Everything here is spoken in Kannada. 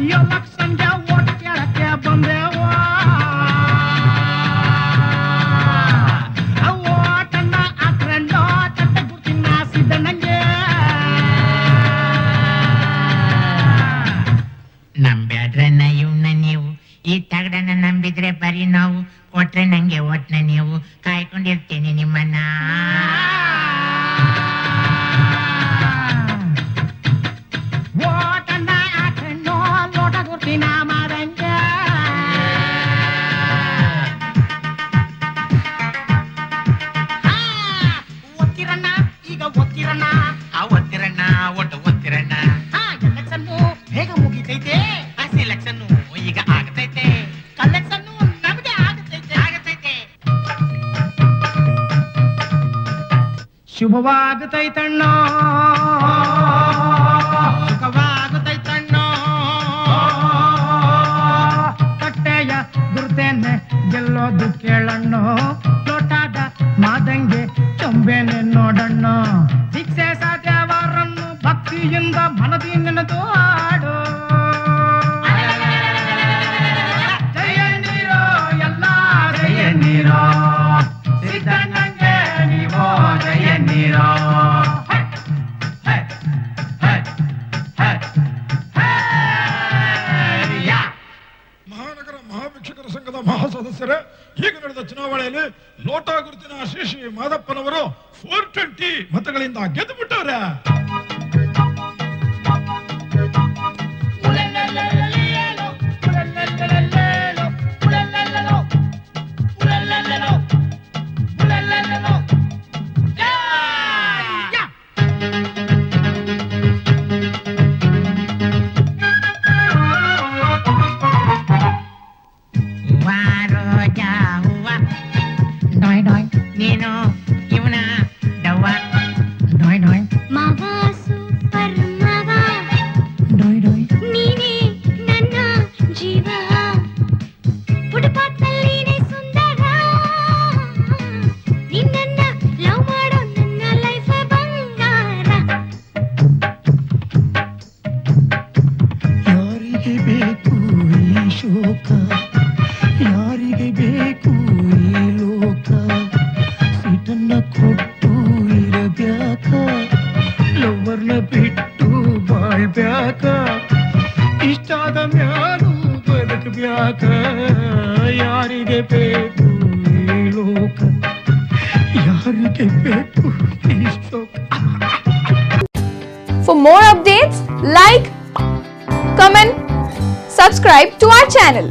ಎಲೆಕ್ಷನ್ಗೆ ಓಟ್ ಕೇಳಕ್ಕೆ ಬಂದೆವ ಓಟನ್ನ ಹಾಕ್ರಣ್ಣೋ ತಟ್ಟ ಗುರ್ತಿನ ಸಿದ್ದಣ್ಣಂಗೆ ನಂಬ್ಯಾಡ್ರನ್ನ ಇವ್ನ ನೀವು ಈ ತಗಡನ್ನ ನಂಬಿದ್ರೆ ಬರೀ ನಾವು ಕೊಟ್ರೆ ನಂಗೆ ಒಟ್ನ ನೀವು ಕಾಯ್ಕೊಂಡಿರ್ತೇನೆ ನಿಮ್ಮನ್ನ ಓಟನ್ನ ಹಾಕ್ರಣ್ಣೋ ಲೋಟ ಗುರ್ತಿನ ಮಾರಂಗೆ ಒತ್ತಿರಣ್ಣ ಈಗ ಒತ್ತಿರಣ್ಣ ಒತ್ತಿರಣ್ಣ ಒಟ್ಟು ಒತ್ತಿರಣ್ಣ ಎಲೆಕ್ಷನ್ ಬೇಗ ಮುಗಿತೈತೆ ಸೆಲೆಕ್ಷನ್ ಈಗ ಆಗತೈತೆ ಕಲೆಕ್ಷನ್ ನಮಗೆ ಆಗತೈತೆ ಶುಭವಾಗುತ್ತೈತಣ್ಣ ಸುಖವಾಗುತ್ತೈತಣ್ಣ ಕಟ್ಟೆಯ ಗುರುತೇನೆ ಗೆಲ್ಲೋದು ಕೇಳಣ್ಣ ಲೋಟಾದ ಮಾದಂಗೆ ಚೊಂಬೇನೆ ನೋಡಣ್ಣ ಶಿಕ್ಷೆ ಸಾಧ್ಯವರನ್ನು ಭಕ್ತಿಯಿಂದ ಮನದಿ ನೆನೆದು ಆಡು ಜಯ ನೀರೋ ಎಲ್ಲ ಜಯ ನೀರೋ ಸಿದ್ದಣ್ಣಂಗೆ ನೀವೋ ಜಯ ನೀರೋ ಮಹಾನಗರ ಮಹಾಭಿಕ್ಷಕರ ಸಂಘದ ಮಹಾಸದಸ್ಯರೇ, ಈಗ ನಡೆದ ಚುನಾವಣೆಯಲ್ಲಿ ಲೋಟಾ ಗುರುತಿನ ಶ್ರೀ ಮಾದಪ್ಪನವರು 420 ಮತಗಳಿಂದ ಗೆದ್ದು ಬಿಟ್ಟವ್ರೆ. ನೀನು ಇವನ ಡವ್ವ ಡಾಯ್ ಡಾಯ್ ಮಾವ ಸೂಪರ್ ಮಾವ ಡಾಯ್ ಡಾಯ್ ನೀನೇ ನನ್ನ ಜೀವ ಫುಟ್ಪಾತ್ನಲ್ಲಿನೇ ಸುಂದರ ನಿನ್ನನ್ನ ಲವ್ ಮಾಡೋ ನನ್ನ ಲೈಫ್ ಬಂಗಾರ ಯಾರಿಗೆ ಬೇಕು ಈ ಶೋಕ ಯಾರಿಗೆ ಬೇಕು ಈ ಲೋಕ ಸೀಟನ್ನ ಕೊಟ್ಟು ಇರಬ್ಯಾಕ ಲವ್ವರ್ನ ಬಿಟ್ಟು ಬಾಳ್ಬ್ಯಾಕ ಇಷ್ಟಾದ ಮ್ಯಾಲು ಬದುಕಬ್ಯಾಕ ಯಾರಿಗೆ ಬೇಕು ಈ ಲೋಕ ಯಾರಿಗೆ ಬೇಕು ಈ ಶೋಕ. For more updates, like, comment, subscribe to our channel.